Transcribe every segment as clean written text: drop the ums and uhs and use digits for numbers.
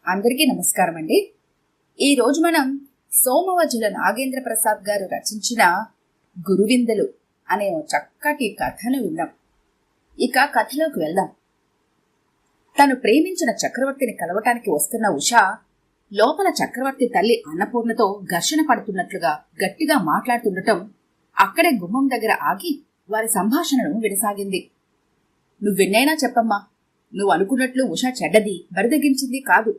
అందరికీ నమస్కారం అండి. ఈరోజు మనం సోమవజుల నాగేంద్ర ప్రసాద్ గారు రచించిన గురువిందలు అనే చక్కటి కథను విందాం. ఇక కథలోకి వెళ్దాం. తను ప్రేమించిన చక్రవర్తిని కలవటానికి వస్తున్న ఉషా లోపల చక్రవర్తి తల్లి అన్నపూర్ణతో ఘర్షణ పడుతున్నట్లుగా గట్టిగా మాట్లాడుతుండటం అక్కడే గుమ్మం దగ్గర ఆగి వారి సంభాషణను వినసాగింది. నువ్వెన్నైనా చెప్పమ్మా, నువ్వు అనుకున్నట్లు ఉషా చెడ్డది, బరిదగించింది కాదు.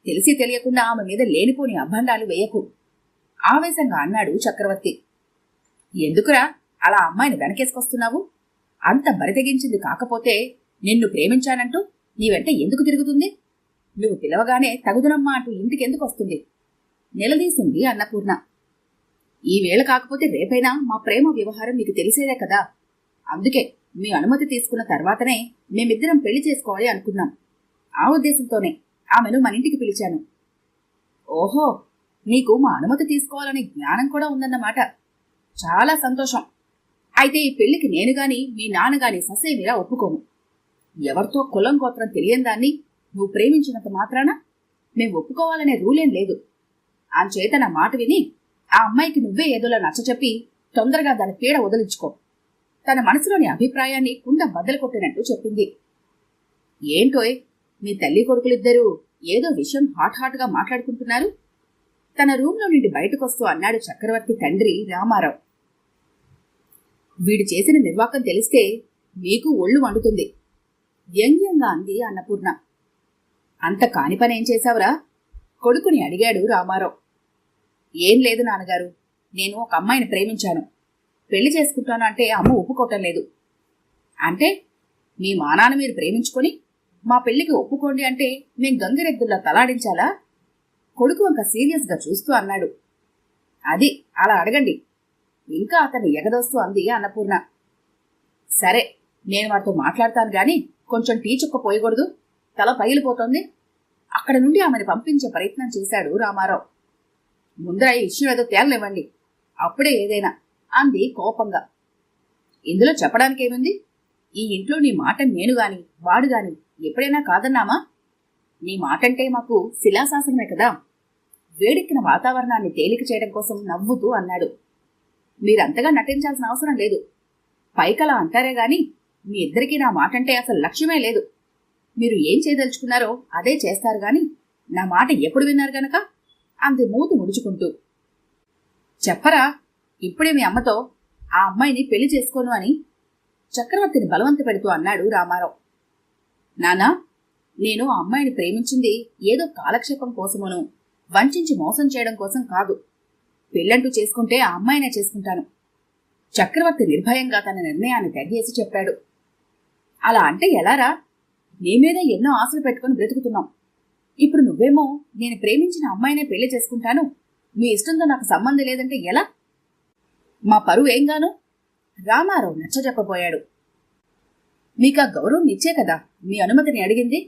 తెలిసి తెలియకుండా ఆమె మీద లేనిపోని అభండాలు వేయకు, ఆవేశంగా అన్నాడు చక్రవర్తి. ఎందుకురా అలా అమ్మాయిని వెనకేసుకొస్తున్నావు? అంత బరిదగించింది కాకపోతే నిన్ను ప్రేమించానంటూ నీ వెంట ఎందుకు తిరుగుతుంది? నువ్వు పిలవగానే తగుదునమ్మా అంటూ ఇంటికెందుకు వస్తుంది? నిలదీసింది అన్నపూర్ణ. ఈ వేళ కాకపోతే రేపైనా మా ప్రేమ వ్యవహారం మీకు తెలిసేదే కదా. అందుకే మీ అనుమతి తీసుకున్న తర్వాతనే మేమిద్దరం పెళ్లి చేసుకోవాలి అనుకున్నాం. ఆ ఉద్దేశంతోనే ఆమెను మన ఇంటికి పిలిచాను. ఓహో, నీకు మా అనుమతి తీసుకోవాలనే జ్ఞానం కూడా ఉందన్నమాట. చాలా సంతోషం. అయితే ఈ పెళ్లికి నేను గాని మీ నాన్నగాని ససేమిరా ఒప్పుకోము. ఎవరితో కులం గోత్రం తెలియని దాన్ని నువ్వు ప్రేమించినంత మాత్రాన మేము ఒప్పుకోవాలనే రూలేం లేదు. అంచేత నా మాట విని ఆ అమ్మాయికి నువ్వే ఏదోలా నచ్చచెప్పి తొందరగా దాని పీడ వదిలించుకో. తన మనసులోని అభిప్రాయాన్ని కుండ బద్దలు కొట్టినట్టు చెప్పింది. ఏంటోయ్, మీ తల్లి కొడుకులిద్దరూ ఏదో విషయం హాట్గా మాట్లాడుకుంటున్నారు? తన రూంలో నుండి బయటకొస్తూ అన్నాడు చక్రవర్తి తండ్రి రామారావు. వీడు చేసిన నిర్వాకం తెలిస్తే మీకు ఒళ్ళు వండుతుంది, వ్యంగ్యంగా అంది అన్నపూర్ణ. అంత కాని పని ఏం చేశావురా? కొడుకుని అడిగాడు రామారావు. ఏం లేదు నాన్నగారు, నేను ఒక అమ్మాయిని ప్రేమించాను. పెళ్లి చేసుకుంటాను అంటే అమ్మ ఒప్పుకోవటం లేదు. అంటే మీ మానాన్ని మీరు ప్రేమించుకొని మా పెళ్లికి ఒప్పుకోండి అంటే మేం గంగిరెద్దుల్లా తలాడించాలా? కొడుకు వంక సీరియస్గా చూస్తూ అన్నాడు. అది అలా అడగండి, ఇంకా అతన్ని ఎగదోస్తూ అంది అన్నపూర్ణ. సరే, నేను వారితో మాట్లాడతాను గాని కొంచెం టీ చుక్క పోయకూడదు, తల పగిలిపోతోంది. అక్కడి నుండి ఆమెను పంపించే ప్రయత్నం చేశాడు రామారావు. ముందర ఈ విషయం ఏదో తేలనివ్వండి, అప్పుడే ఏదైనా, అంది కోపంగా. ఇందులో చెప్పడానికేముంది? ఈ ఇంట్లో నీ మాట నేను గాని వాడు గాని ఎప్పుడైనా కాదన్నామా? నీ మాటంటే మాకు శిలాశాసనమే కదా. వేడెక్కిన వాతావరణాన్ని తేలిక చేయడం కోసం నవ్వుతూ అన్నాడు. మీరంతగా నటించాల్సిన అవసరం లేదు. పైకలా అంటారే గాని మీ ఇద్దరికీ నా మాటంటే అసలు లక్ష్యమే లేదు. మీరు ఏం చేయదలుచుకున్నారో అదే చేస్తారు గాని నా మాట ఎప్పుడు విన్నారు గనక, అంది మూతు ముడుచుకుంటూ. చెప్పరా, ఇప్పుడే మీ అమ్మతో ఆ అమ్మాయిని పెళ్లి చేసుకోను అని చక్రవర్తిని బలవంత పెడుతూ అన్నాడు రామారావు. నానా, నేను ఆ అమ్మాయిని ప్రేమించింది ఏదో కాలక్షేపం కోసమోను, వంచించి మోసం చేయడం కోసం కాదు. పెళ్ళంటూ చేసుకుంటే ఆ అమ్మాయినే చేసుకుంటాను. చక్రవర్తి నిర్భయంగా తన నిర్ణయాన్ని తెగేసి చెప్పాడు. అలా అంటే ఎలారా? నీ మీద ఎన్నో ఆశలు పెట్టుకుని బ్రతుకుతున్నాం. ఇప్పుడు నువ్వేమో నేను ప్రేమించిన అమ్మాయినే పెళ్లి చేసుకుంటాను, మీ ఇష్టంతో నాకు సంబంధం లేదంటే ఎలా? మా పరువు ఏంగాను? రామారావు నచ్చజెప్పబోయాడు. మీకా గౌరవం ఇచ్చే కదా మీ అనుమతిని అడిగింది.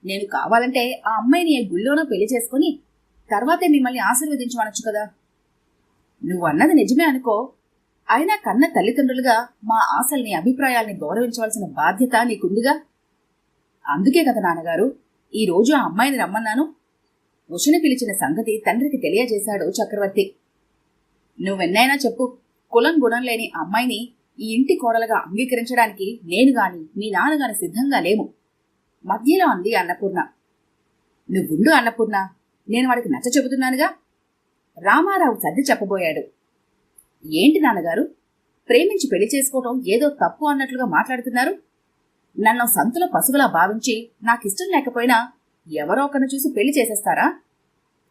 నేను కావాలంటే ఆ అమ్మాయిని ఏ గుళ్ళోనో పెళ్లి చేసుకుని తర్వాతే మిమ్మల్ని ఆశీర్వదించమనొచ్చు కదా. నువ్వన్నది నిజమే అనుకో, అయినా కన్న తల్లిదండ్రులుగా మా ఆశల్ని అభిప్రాయాల్ని గౌరవించవలసిన బాధ్యత నీకుందిగా. అందుకే కదా నాన్నగారు ఈ రోజు ఆ అమ్మాయిని రమ్మన్నాను. ఉషని పిలిచిన సంగతి తండ్రికి తెలియజేశాడు చక్రవర్తి. నువ్వెన్నైనా చెప్పు, కులం గుణం లేని అమ్మాయిని ఈ ఇంటి కోడలుగా అంగీకరించడానికి నేను గాని మీ నాన్నగాని సిద్ధంగా లేము, మధ్యలో అంది అన్నపూర్ణ. నువ్వుండు అన్నపూర్ణ, నేను వాడికి నచ్చ చెబుతున్నానుగా. రామారావు సర్ది చెప్పబోయాడు. ఏంటి నాన్నగారు, ప్రేమించి పెళ్లి చేసుకోవటం ఏదో తప్పు అన్నట్లుగా మాట్లాడుతున్నారు? నన్ను సంతుల పశువులా భావించి నాకిష్టం లేకపోయినా ఎవరో ఒకరిని చూసి పెళ్లి చేసేస్తారా?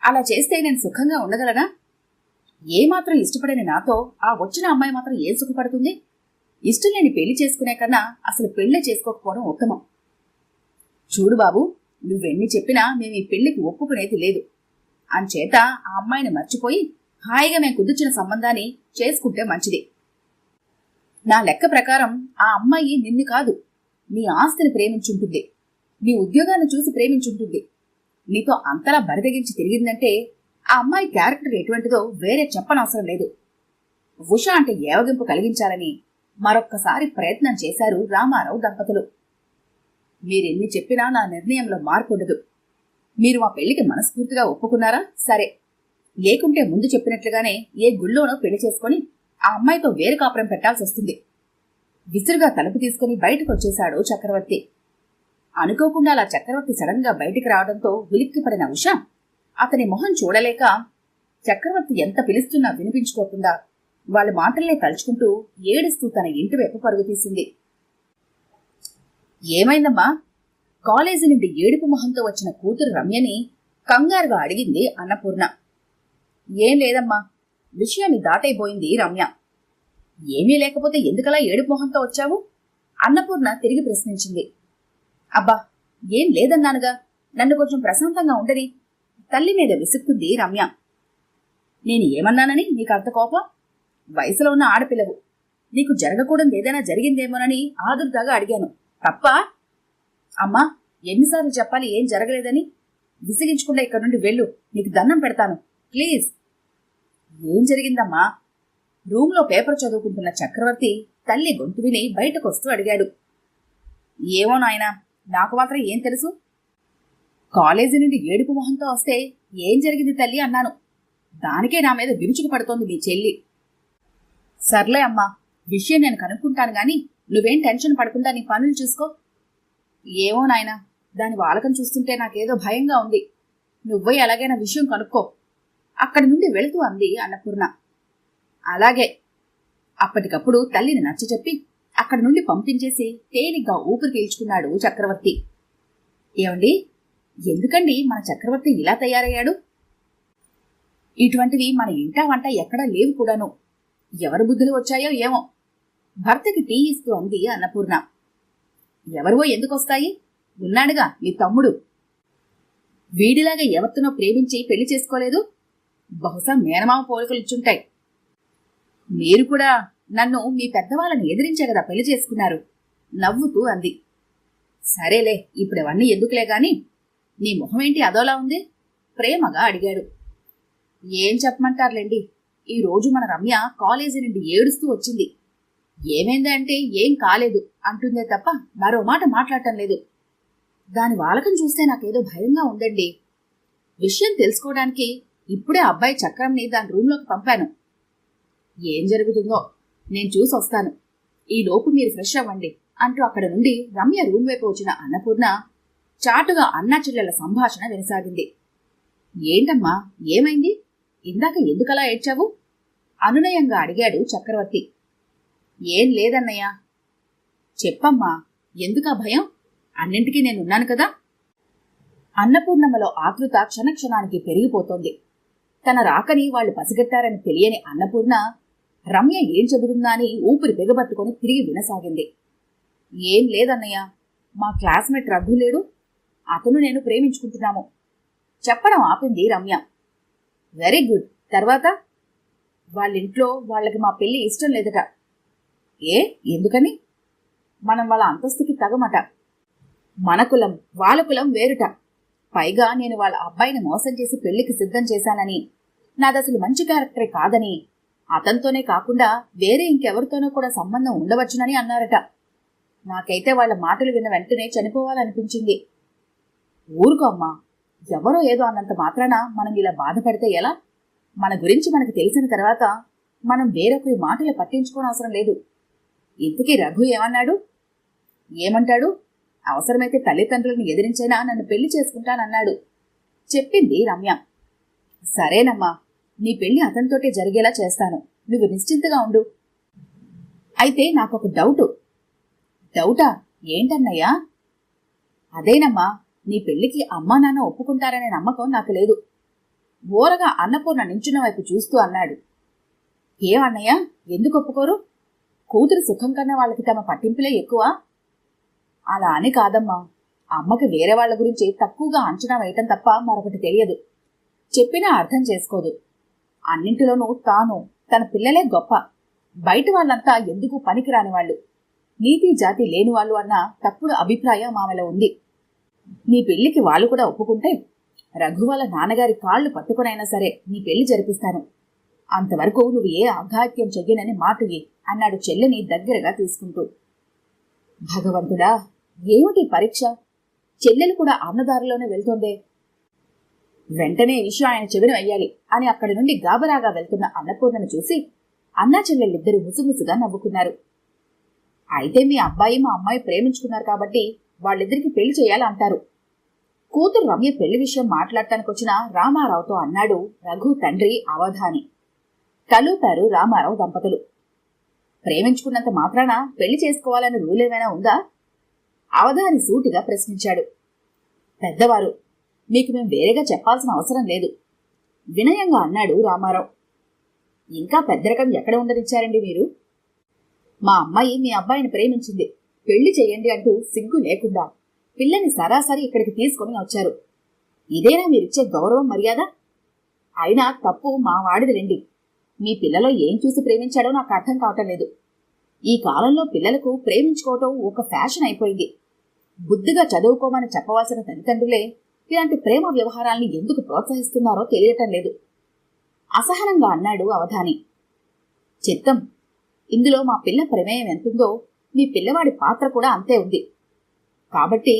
అలా చేస్తే నేను సుఖంగా ఉండగలనా? ఏమాత్రం ఇష్టపడని నాతో ఆ వచ్చిన అమ్మాయి మాత్రం ఏం సుఖపడుతుంది? ఇష్టం లేని పెళ్లి చేసుకునే కన్నా అసలు పెళ్లే చేసుకోకపోవడం ఉత్తమం. చూడు బాబు, నువ్వెన్ని చెప్పినా మేము ఈ పెళ్లికి ఒప్పుకునేది లేదు. అంచేత ఆ అమ్మాయిని మర్చిపోయి హాయిగా మేము కుదుర్చిన సంబంధాన్ని చేసుకుంటే మంచిది. నా లెక్క ప్రకారం ఆ అమ్మాయి నిన్ను కాదు, నీ ఆస్తిని ప్రేమించుంటుంది, నీ ఉద్యోగాన్ని చూసి ప్రేమించుంటుంది. నీతో అంతలా బరిదగించి తిరిగిందంటే ఆ అమ్మాయి క్యారెక్టర్ ఎటువంటిదో వేరే చెప్పనవసరం లేదు. ఉష అంటే ఏవగింపు కలిగించాలని మరొక్కసారి ప్రయత్నం చేశారు రామారావు దంపతులు. మీరెన్ని చెప్పినా నా నిర్ణయంలో మార్పుండదు. మీరు మా పెళ్లికి మనస్ఫూర్తిగా ఒప్పుకున్నారా? సరే, లేకుంటే ముందు చెప్పినట్లుగానే ఏ గుళ్ళోనో పెళ్లి చేసుకుని ఆ అమ్మాయితో వేరు కాపురం పెట్టాల్సి వస్తుంది. విసురుగా తలుపు తీసుకుని బయటకు వచ్చేశాడు చక్రవర్తి. అనుకోకుండా అలా చక్రవర్తి సడన్ గా బయటికి రావడంతో ఉలిక్కిపడిన ఉష అతని మొహం చూడలేక చక్రవర్తి ఎంత పిలుస్తున్నా వినిపించుకోకుండా వాళ్ళ మాటల్నే తలుచుకుంటూ ఏడుస్తూ తన ఇంటి వైపు పరుగు తీసింది. ఏమైందమ్మా? కాలేజీ నుండి ఏడుపు మొహంతో వచ్చిన కూతురు రమ్యని కంగారుగా అడిగింది అన్నపూర్ణ. ఏం లేదమ్మా, విషయాన్ని దాటైపోయింది రమ్య. ఏమీ లేకపోతే ఎందుకలా ఏడుపు మొహంతో వచ్చావు? అన్నపూర్ణ తిరిగి ప్రశ్నించింది. అబ్బా, ఏం లేదన్నానుగా, నన్ను కొంచెం ప్రశాంతంగా ఉండని తల్లి మీద విసుక్కుంది రమ్య. నేను ఏమన్నానని నీకు అంత కోపం? వయసులో ఉన్న ఆడపిల్లవు, నీకు జరగకూడదు ఏదైనా జరిగిందేమోనని ఆదుర్దాగా అడిగాను, తప్ప? అమ్మా, ఎన్నిసార్లు చెప్పాలి ఏం జరగలేదని? విసిగించకుండా ఇక్కడి నుండి వెళ్ళు, నీకు దండం పెడతాను, ప్లీజ్. ఏం జరిగిందమ్మా? రూంలో పేపర్ చదువుకుంటున్న చక్రవర్తి తల్లి గొంతు విని బయటకొస్తూ అడిగాడు. ఏమో నాయనా, నాకు మాత్రం ఏం తెలుసు? కాలేజీ నుండి ఏడుపు మొహంతో వస్తే ఏం జరిగింది తల్లి అన్నాను. దానికే నా మీద విరుచుకు పడుతోంది మీ చెల్లి. సర్లే అమ్మా, విషయం నేను కనుక్కుంటాను గాని నువ్వేం టెన్షన్ పడకుండా నీ పనులు చూసుకో. ఏమో నాయనా, దాని వాలకం చూస్తుంటే నాకేదో భయంగా ఉంది. నువ్వే ఎలాగైనా విషయం కనుక్కో, అక్కడి నుండి వెళుతూ అంది అన్నపూర్ణ. అలాగే. అప్పటికప్పుడు తల్లిని నచ్చచెప్పి అక్కడి నుండి పంపించేసి తేలిగ్గా ఊపిరి పీల్చుకున్నాడు చక్రవర్తి. ఏమండి, ఎందుకండి మన చక్రవర్తి ఇలా తయారయ్యాడు? ఇటువంటివి మన ఇంటా వంట ఎక్కడా లేవు కూడాను. ఎవరి బుద్ధులు వచ్చాయో ఏమో. భర్తకి టీ ఇస్తూ అంది అన్నపూర్ణ. ఎవరివో ఎందుకొస్తాయి? ఉన్నాడుగా మీ తమ్ముడు. వీడిలాగా ఎవరితోనో ప్రేమించి పెళ్లి చేసుకోలేదు. బహుశా మేనమామ పోలికలిచ్చుంటాయి. మీరు కూడా నన్ను మీ పెద్దవాళ్ళని ఎదిరించే కదా పెళ్లి చేసుకున్నారు, నవ్వుతూ అంది. సరేలే, ఇప్పుడు అవన్నీ ఎందుకులే గాని నీ మొహమేంటి అదోలా ఉంది? ప్రేమగా అడిగాడు. ఏం చెప్పమంటారులేండి, ఈ రోజు మన రమ్య కాలేజీ నుండి ఏడుస్తూ వచ్చింది. ఏమైంది అంటే ఏం కాలేదు అంటుందే తప్ప మరో మాట మాట్లాడటం లేదు. దాని వాలకం చూస్తే నాకేదో భయంగా ఉందండి. విషయం తెలుసుకోవడానికి ఇప్పుడే అబ్బాయి చక్రంని దాని రూంలోకి పంపాను. ఏం జరుగుతుందో నేను చూసి వస్తాను, ఈ లోపు మీరు ఫ్రెష్ అవ్వండి అంటూ అక్కడ నుండి రమ్య రూమ్ వైపు వచ్చిన అన్నపూర్ణ చాటుగా అన్నా చెల్లెల సంభాషణ వినసాగింది. ఏంటమ్మా, ఏమైంది? ఇందాక ఎందుకలా ఏడ్చావు? అనునయంగా అడిగాడు చక్రవర్తి. ఏం లేదన్నయ్యా. చెప్పమ్మా, ఎందుకా భయం? అన్నింటికీ నేనున్నాను కదా. అన్నపూర్ణమ్మలో ఆతృత క్షణక్షణానికి పెరిగిపోతోంది. తన రాకని వాళ్లు పసిగట్టారని తెలియని అన్నపూర్ణ రమ్య ఏం చెబుతుందా అని ఊపిరి బిగబట్టుకుని తిరిగి వినసాగింది. ఏం లేదన్నయ్య, మా క్లాస్మేట్ రఘు లేడు, అతను నేను ప్రేమించుకుంటున్నాము. చెప్పడం ఆపింది రమ్య. Very good. తర్వాత? వాళ్ళింట్లో వాళ్ళకి మా పెళ్లి ఇష్టం లేదట. ఏ, ఎందుకని? మనం వాళ్ళ అంతస్తుకి తగమట. మన కులం వాళ్ళ కులం వేరుట. పైగా నేను వాళ్ళ అబ్బాయిని మోసం చేసి పెళ్లికి సిద్ధం చేశానని, నాదసలు మంచి క్యారెక్టరే కాదని, అతనితోనే కాకుండా వేరే ఇంకెవరితోనో కూడా సంబంధం ఉండవచ్చునని అన్నారట. నాకైతే వాళ్ళ మాటలు విన్న వెంటనే చనిపోవాలనిపించింది. ఊరుకో అమ్మా, ఎవరో ఏదో అన్నంత మాత్రాన మనం ఇలా బాధపడితే ఎలా? మన గురించి మనకు తెలిసిన తర్వాత మనం వేరొకరి మాటలు పట్టించుకోనవసరం లేదు. ఇంతకీ రఘు ఏమన్నాడు? ఏమంటాడు? అవసరమైతే తల్లిదండ్రులను ఎదిరించైనా నన్ను పెళ్లి చేసుకుంటానన్నాడు, చెప్పింది రమ్య. సరేనమ్మా, నీ పెళ్లి అతనితోటే జరిగేలా చేస్తాను, నువ్వు నిశ్చింతగా ఉండు. అయితే నాకొక డౌటు. డౌటా? ఏంటన్నయ్యా? అదేనమ్మా, నీ పెళ్లికి అమ్మా నాన్న ఒప్పుకుంటారనే నమ్మకం నాకు లేదు. ఊరగా అన్నపూర్ణ నించున్న వైపు చూస్తూ అన్నాడు. ఏమన్నయ్యా, ఎందుకు ఒప్పుకోరు? కూతురు సుఖం కన్నా వాళ్ళకి తమ పట్టింపులే ఎక్కువ. అలా అని కాదమ్మా, అమ్మకి వేరే వాళ్ల గురించి తక్కువగా అంచనా వేయటం తప్ప మరొకటి తెలియదు. చెప్పినా అర్థం చేసుకోదు. అన్నింటిలోనూ తాను, తన పిల్లలే గొప్ప. బయట వాళ్ళంతా ఎందుకు పనికిరాని వాళ్ళు, నీతి జాతి లేని వాళ్ళు అన్న తప్పుడు అభిప్రాయం ఆమెలో ఉంది. నీ పెళ్లికి వాళ్ళు కూడా ఒప్పుకుంటే రఘు వాళ్ళ నాన్నగారి కాళ్లు పట్టుకునైనా సరే నీ పెళ్లి జరిపిస్తాను. అంతవరకు నువ్వు ఏ అఘాత్యం చెయ్యనని మాటయ్యి అన్నాడు చెల్లెని దగ్గరగా తీసుకుంటూ. భగవంతుడా, ఏమిటి పరీక్ష? చెల్లెలు కూడా అన్నదారిలోనే వెళ్తోందే. వెంటనే ఈ విషయం ఆయన చెవిన వెయ్యాలి అని అక్కడి నుండి గాబరాగా వెళ్తున్న అన్నపూర్ణను చూసి అన్నా చెల్లెళ్ళిద్దరూ ముసుముసుగా నవ్వుకున్నారు. అయితే మీ అబ్బాయి మా అమ్మాయి ప్రేమించుకున్నారు కాబట్టి వాళ్ళిద్దరికి పెళ్లి చేయాలంటారు. కూతురు రమ్య పెళ్లి విషయం మాట్లాడటానికి వచ్చిన రామారావుతో అన్నాడు రఘు తండ్రి అవధాని. తలూపారు రామారావు దంపతులు. ప్రేమించుకున్నంత మాత్రాన పెళ్లి చేసుకోవాలనే రూల్ ఏమైనా ఉందా? అవధాని సూటిగా ప్రశ్నించాడు. పెద్దవారు, మీకు మేము వేరేగా చెప్పాల్సిన అవసరం లేదు, వినయంగా అన్నాడు రామారావు. ఇంకా పెద్దరకం ఎక్కడ ఉండనిచ్చారండి మీరు? మా అమ్మాయి మీ అబ్బాయిని ప్రేమించింది, పెళ్లి చెయ్యండి అంటూ సిగ్గు లేకుండా పిల్లని సరాసరి ఇక్కడికి తీసుకుని వచ్చారు. ఇదేనా మీరిచ్చే గౌరవం మర్యాద? అయినా తప్పు మా వాడిదిలేండి. మీ పిల్లలో ఏం చూసి ప్రేమించాడో నాకు అర్థం కావటం లేదు. ఈ కాలంలో పిల్లలకు ప్రేమించుకోవటం ఒక ఫ్యాషన్ అయిపోయింది. బుద్ధిగా చదువుకోమని చెప్పవలసిన తల్లిదండ్రులే ఇలాంటి ప్రేమ వ్యవహారాల్ని ఎందుకు ప్రోత్సహిస్తున్నారో తెలియటం లేదు, అసహనంగా అన్నాడు అవధాని. చిత్తం, ఇందులో మా పిల్ల ప్రమేయం ఎంతుందో మీ పిల్లవాడి పాత్ర కూడా అంతే ఉంది. కాబట్టి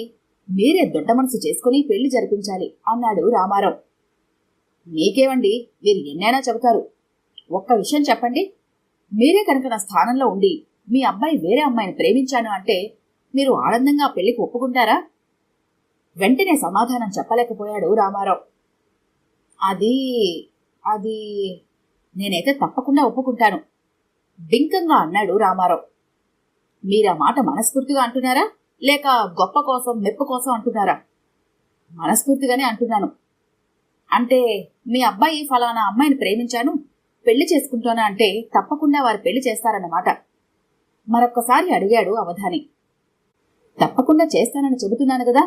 మీరే దొడ్డ మనసు చేసుకుని పెళ్లి జరిపించాలి అన్నాడు రామారావు. మీకేమండి, మీరు ఎన్నైనా చెబుతారు. ఒక్క విషయం చెప్పండి, మీరే కనుక నా స్థానంలో ఉండి మీ అబ్బాయి వేరే అమ్మాయిని ప్రేమించాను అంటే మీరు ఆనందంగా పెళ్లికి ఒప్పుకుంటారా? వెంటనే సమాధానం చెప్పలేకపోయాడు రామారావు. అది అది నేనైతే తప్పకుండా ఒప్పుకుంటాను, బింకంగా అన్నాడు రామారావు. మీరా మాట మనస్ఫూర్తిగా అంటున్నారా, లేక గొప్ప కోసం మెప్పు కోసం అంటున్నారా? మనస్ఫూర్తిగానే అంటున్నాను. అంటే మీ అబ్బాయి ఫలానా అమ్మాయిని ప్రేమించాను, పెళ్లి చేసుకుంటానా అంటే తప్పకుండా వారు పెళ్లి చేస్తారన్నమాట. మరొక్కసారి అడిగాడు అవధాని. తప్పకుండా చేస్తానని చెబుతున్నాను కదా.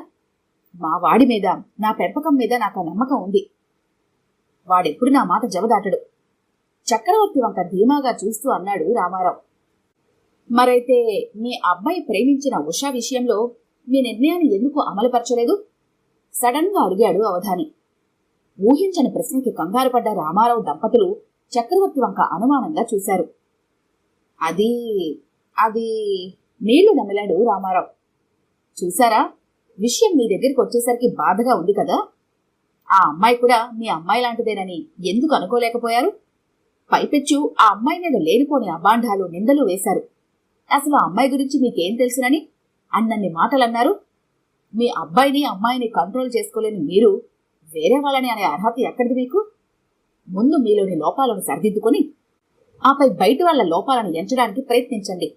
మా వాడి మీద, నా పెంపకం మీద నాకు నమ్మకం ఉంది. వాడెప్పుడు నా మాట జవదాటడు. చక్రవర్తి వంక ధీమాగా చూస్తూ అన్నాడు రామారావు. మరైతే మీ అబ్బాయి ప్రేమించిన ఉషా విషయంలో మీ నిర్ణయాన్ని ఎందుకు అమలుపరచలేదు? సడన్ గా అడిగాడు అవధాని. ఊహించని ప్రశ్నకి కంగారు పడ్డ రామారావు దంపతులు చక్రవర్తి వంక అనుమానంగా చూశారు. అది అది నీళ్లు నమిలాడు రామారావు. చూశారా, విషయం మీ దగ్గరికి వచ్చేసరికి బాధగా ఉంది కదా. ఆ అమ్మాయి కూడా మీ అమ్మాయి లాంటిదేనని ఎందుకు అనుకోలేకపోయారు? పైపెచ్చు ఆ అమ్మాయి మీద లేనిపోని అబాండాలు, నిందలు వేశారు. అసలు ఆ అమ్మాయి గురించి మీకేం తెలుసునని అన్నన్ని మాటలన్నారు. మీ అబ్బాయిని అమ్మాయిని కంట్రోల్ చేసుకోలేని మీరు వేరే వాళ్ళని అనే అర్హత ఎక్కడిది మీకు? ముందు మీలోని లోపాలను సరిదిద్దుకొని ఆపై బయట వాళ్ళ లోపాలను ఎంచడానికి ప్రయత్నించండి.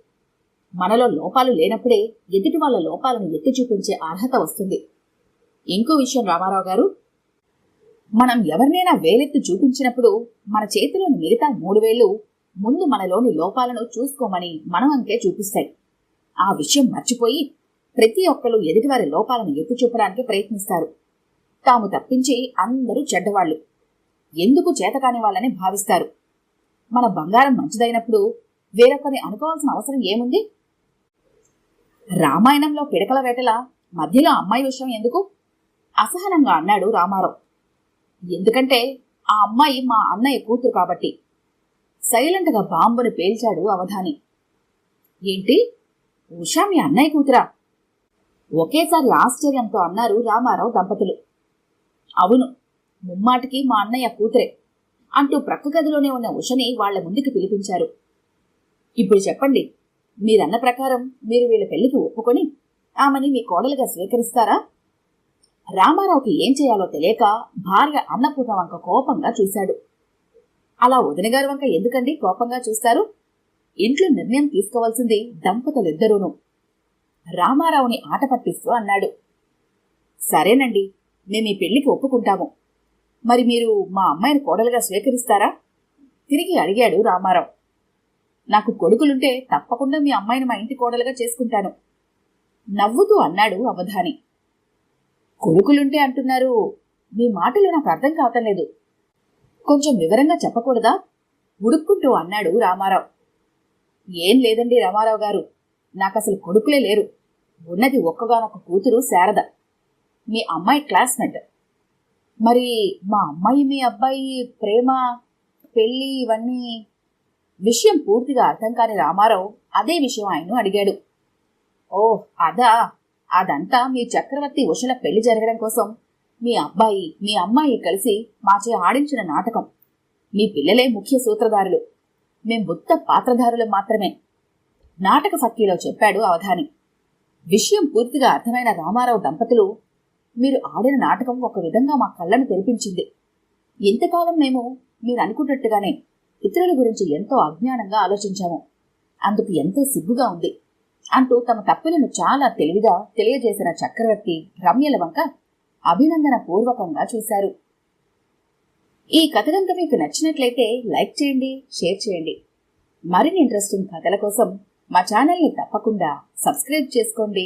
మనలో లోపాలు లేనప్పుడే ఎదుటి వాళ్ళ లోపాలను ఎత్తి చూపించే అర్హత వస్తుంది. ఇంకో విషయం రామారావు గారు, మనం ఎవరినైనా వేలెత్తి చూపించినప్పుడు మన చేతిలోని మిగతా 3 వేళ్లు ముందు మనలోని లోపాలను చూసుకోమని మనం అంకే చూపిస్తాయి. ఆ విషయం మర్చిపోయి ప్రతి ఒక్కరు ఎదుటివారి లోపాలను ఎత్తి చూపడానికి ప్రయత్నిస్తారు. తాము తప్పించి అందరూ చెడ్డవాళ్లు, ఎందుకు చేతకాని వాళ్ళని భావిస్తారు. మన బంగారం మంచిదైనప్పుడు వేరొకరిని అనుకోవాల్సిన అవసరం ఏముంది? రామాయణంలో పిడకల వేటల మధ్యలో అమ్మాయి విషయం ఎందుకు? అసహనంగా అన్నాడు రామారావు. ఎందుకంటే ఆ అమ్మాయి మా అన్నయ్య కూతురు కాబట్టి. సైలెంట్గా బాంబుని పేల్చాడు అవధాని. ఏంటి, ఉషా మీ అన్నయ్య కూతురా? ఒకేసారి ఆశ్చర్యంతో అన్నారు రామారావు దంపతులు. అవును, ముమ్మాటికి మా అన్నయ్య కూతురే అంటూ ప్రక్క గదిలోనే ఉన్న ఉషని వాళ్ల ముందుకు పిలిపించారు. ఇప్పుడు చెప్పండి, మీరన్న ప్రకారం మీరు వీళ్ళ పెళ్లికి ఒప్పుకొని ఆమెని మీ కోడలుగా స్వీకరిస్తారా? రామారావుకి ఏం చేయాలో తెలియక భార్య అన్నపూర్ణ వంక కోపంగా చూశాడు. అలా వదినగారి వంక ఎందుకండి కోపంగా చూస్తారు? ఇంట్లో నిర్ణయం తీసుకోవాల్సింది దంపతులిద్దరూను. రామారావుని ఆట పట్టిస్తూ అన్నాడు. సరేనండి, మేము ఈ పెళ్లికి ఒప్పుకుంటాము. మరి మీరు మా అమ్మాయిని కోడలుగా స్వీకరిస్తారా? తిరిగి అడిగాడు రామారావు. నాకు కొడుకులుంటే తప్పకుండా మీ అమ్మాయిని మా ఇంటి కోడలుగా చేసుకుంటాను, నవ్వుతూ అన్నాడు అవధాని. కొడుకులుంటే అంటున్నారు, మీ మాటలు నాకు అర్థం కావటం లేదు. కొంచెం వివరంగా చెప్పకూడదా? ఉడుక్కుంటూ అన్నాడు రామారావు. ఏం లేదండి రామారావు గారు, నాకసలు కొడుకులే లేరు. ఉన్నది ఒక్కగానొక్క కూతురు శారద, మీ అమ్మాయి క్లాస్మేట్. మరి మా అమ్మాయి మీ అబ్బాయి ప్రేమ, పెళ్లి ఇవన్నీ? విషయం పూర్తిగా అర్థం కాని రామారావు అదే విషయం ఆయన్ను అడిగాడు. ఓ అదా, అదంతా మీ చక్రవర్తి ఉషల పెళ్లి జరగడం కోసం మీ అబ్బాయి మీ అమ్మాయి కలిసి మాచే ఆడించిన నాటకం. మీ పిల్లలే ముఖ్య సూత్రధారులు, మేం ఉత్త పాత్రధారులు మాత్రమే నాటక ఫక్కీలో చెప్పాడు అవధాని. విషయం పూర్తిగా అర్థమైన రామారావు దంపతులు, మీరు ఆడిన నాటకం ఒక విధంగా మా కళ్ళను తెరిపించింది. ఇంతకాలం మేము మీరు అనుకున్నట్టుగానే ఇతరుల గురించి ఎంతో అజ్ఞానంగా ఆలోచించాము. అందుకు ఎంతో సిగ్గుగా ఉంది అంటూ తమ తప్పులను చాలా తెలివిగా తెలియజేసిన చక్రవర్తి రమ్యల వంక అభినందన పూర్వకంగా చూశారు. ఈ కథ కనుక మీకు నచ్చినట్లయితే లైక్ చేయండి, షేర్ చేయండి. మరిన్ని ఇంట్రెస్టింగ్ కథల కోసం మా ఛానల్ని తప్పకుండా సబ్స్క్రైబ్ చేసుకోండి.